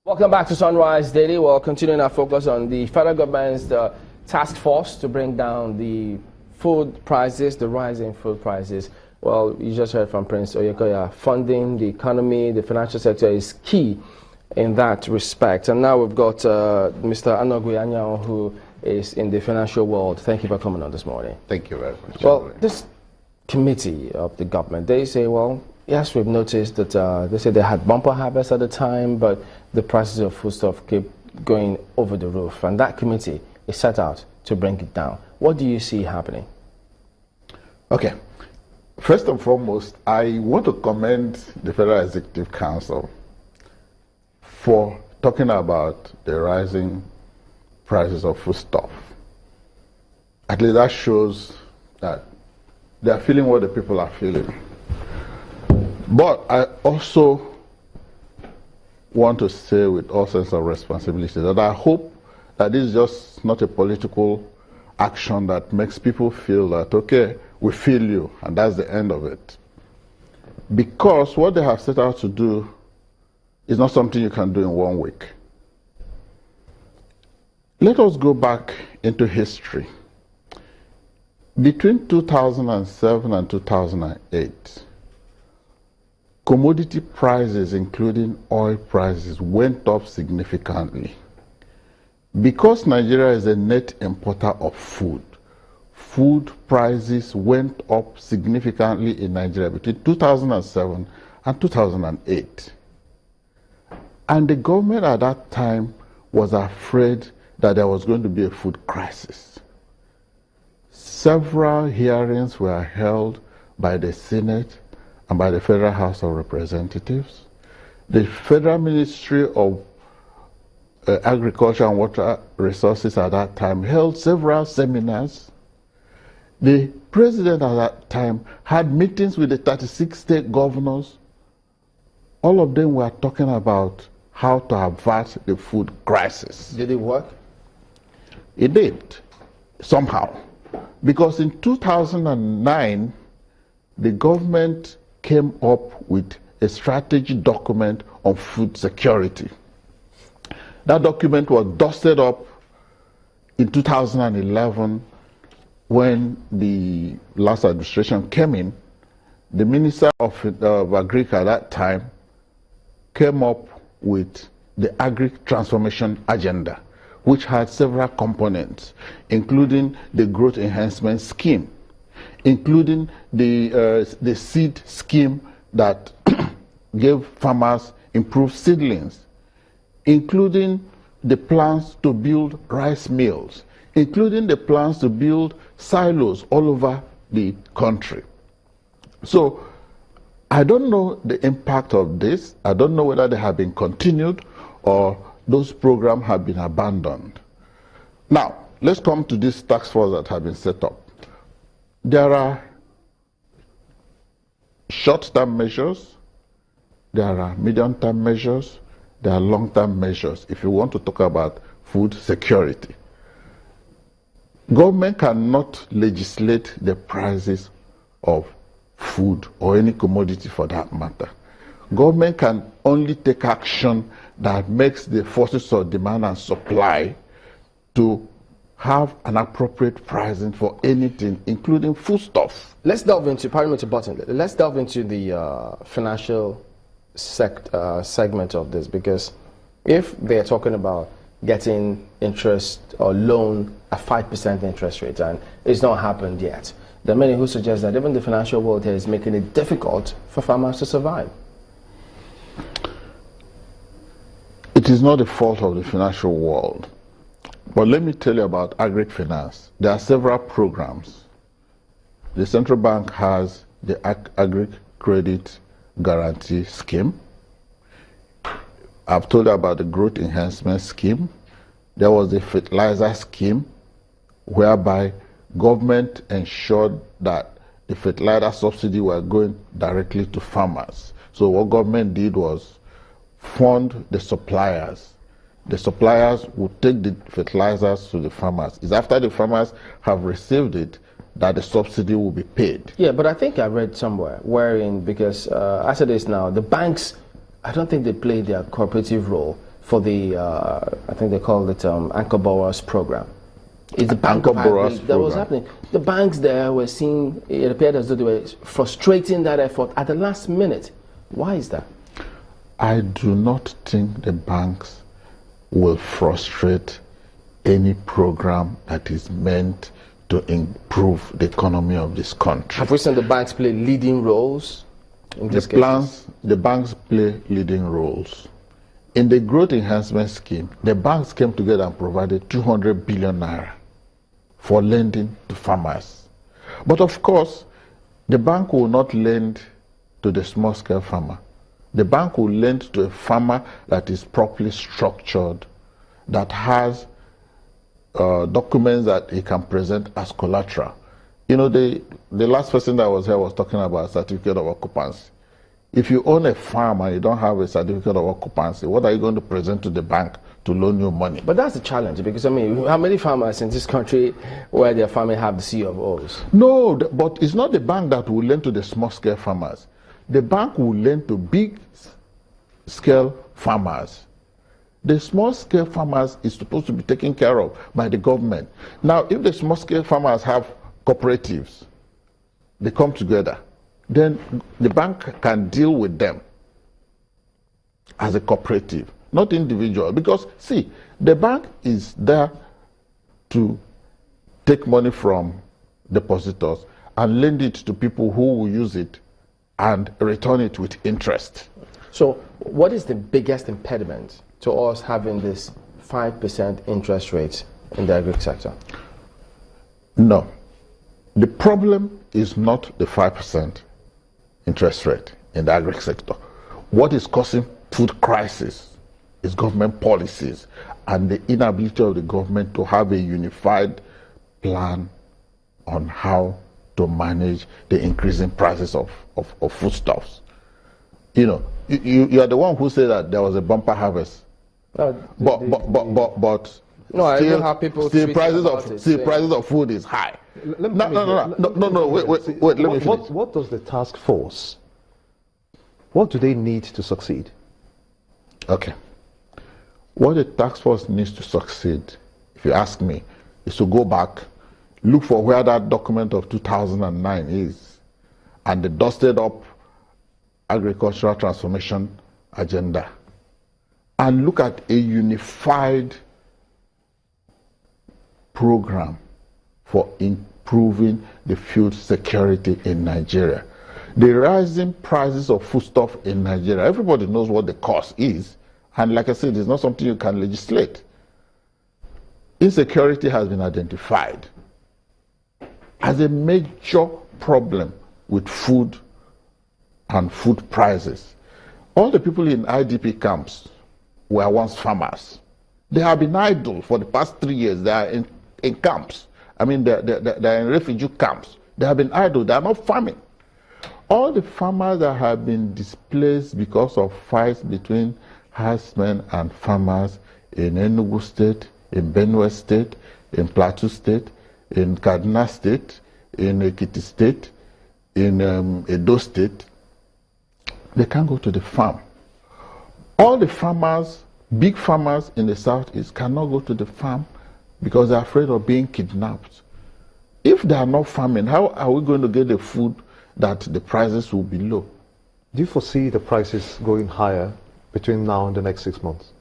Welcome back to Sunrise Daily. We're continuing our focus on the federal government's task force to bring down the food prices, the rising food prices. Well, you just heard from Prince Oyekoya. Funding the economy, the financial sector is key in that respect. And now we've got Mr. Anogwi Anyanwu, who is in the financial world. Thank you for coming on this morning. Thank you very much. Well, this committee of the government, they say, well, yes, we've noticed that they said they had bumper harvest at the time, but the prices of foodstuff keep going over the roof. And that committee is set out to bring it down. What do you see happening? Okay. First and foremost, I want to commend the Federal Executive Council for talking about the rising prices of foodstuff. At least that shows that they are feeling what the people are feeling. But I also want to say with all sense of responsibility that I hope that this is just not a political action that makes people feel that, okay, we feel you, and that's the end of it. Because what they have set out to do is not something you can do in 1 week. Let us go back into history. Between 2007 and 2008, commodity prices, including oil prices, went up significantly. Because Nigeria is a net importer of food, food prices went up significantly in Nigeria between 2007 and 2008. And the government at that time was afraid that there was going to be a food crisis. Several hearings were held by the Senate and by the Federal House of Representatives. The Federal Ministry of Agriculture and Water Resources at that time held several seminars. The president at that time had meetings with the 36 state governors. All of them were talking about how to avert the food crisis. Did it work? It did, somehow. Because in 2009, the government came up with a strategy document on food security. That document was dusted up in 2011 when the last administration came in. The Minister of Agriculture at that time came up with the Agri Transformation Agenda, which had several components, including the Growth Enhancement Scheme, including the seed scheme that gave farmers improved seedlings, including the plans to build rice mills, including the plans to build silos all over the country. So I don't know the impact of this. I don't know whether they have been continued or those programs have been abandoned. Now, let's come to this task force that have been set up. There are short-term measures, there are medium-term measures, there are long-term measures if you want to talk about food security. Government cannot legislate the prices of food or any commodity for that matter. Government can only take action that makes the forces of demand and supply to have an appropriate pricing for anything, including foodstuff. Let's delve into, pardon me to button, let's delve into the financial segment of this, because if they're talking about getting interest or loan at 5% interest rate, and it's not happened yet, there are many who suggest that even the financial world here is making it difficult for farmers to survive. It is not the fault of the financial world. But let me tell you about agri-finance. There are several programs. The central bank has the agri-credit guarantee scheme. I've told you about the growth enhancement scheme. There was the fertilizer scheme, whereby government ensured that the fertilizer subsidy were going directly to farmers. So what government did was fund the suppliers. The suppliers would take the fertilizers to the farmers. It's after the farmers have received it that the subsidy will be paid. Yeah, but I think I read somewhere wherein, because as it is now, the banks, I don't think they play their cooperative role for the, I think they call it Anchor Borrowers Program. It's the Bank Anchor of Borrowers Ivory that was Program. happening. The banks there were seeing, it appeared as though they were frustrating that effort at the last minute. Why is that? I do not think the banks will frustrate any program that is meant to improve the economy of this country. Have we seen the banks play leading roles in this case? The banks play leading roles. In the growth enhancement scheme, the banks came together and provided 200 billion naira for lending to farmers. But of course, the bank will not lend to the small scale farmer. The bank will lend to a farmer that is properly structured, that has documents that he can present as collateral. You know, the last person that was here was talking about certificate of occupancy. If you own a farm and you don't have a certificate of occupancy, what are you going to present to the bank to loan you money? But that's the challenge, because I mean, how many farmers in this country where their farming have the C of O's? No, but it's not the bank that will lend to the small scale farmers. The bank will lend to big scale farmers. The small scale farmers is supposed to be taken care of by the government. Now, if the small scale farmers have cooperatives, they come together, then the bank can deal with them as a cooperative, not individual. Because, see, the bank is there to take money from depositors and lend it to people who will use it and return it with interest. So, what is the biggest impediment to us having this 5% interest rate in the agri sector? No. The problem is not the 5% interest rate in the agri sector. What is causing food crisis is government policies and the inability of the government to have a unified plan on how to manage the increasing prices of foodstuffs. You know, you are the one who said that there was a bumper harvest. No, no, I know how people still prices of food is high. Wait, let me finish. What does the task force, what do they need to succeed? Okay. What the task force needs to succeed, if you ask me, is to go back, look for where that document of 2009 is, and the dusted up agricultural transformation agenda, and look at a unified program for improving the food security in Nigeria. The rising prices of foodstuff in Nigeria, everybody knows what the cost is, and like I said, it's not something you can legislate. Insecurity has been identified as a major problem with food and food prices. All the people in IDP camps were once farmers. They have been idle for the past 3 years. They are in camps. I mean, they're in refugee camps. They have been idle. They are not farming. All the farmers that have been displaced because of fights between herdsmen and farmers in Enugu State, in Benue State, in Plateau State, in Kaduna State, in Ekiti State, in Edo State, they can't go to the farm. All the farmers, big farmers in the southeast, cannot go to the farm because they're afraid of being kidnapped. If they are not farming, how are we going to get the food that the prices will be low? Do you foresee the prices going higher between now and the next 6 months?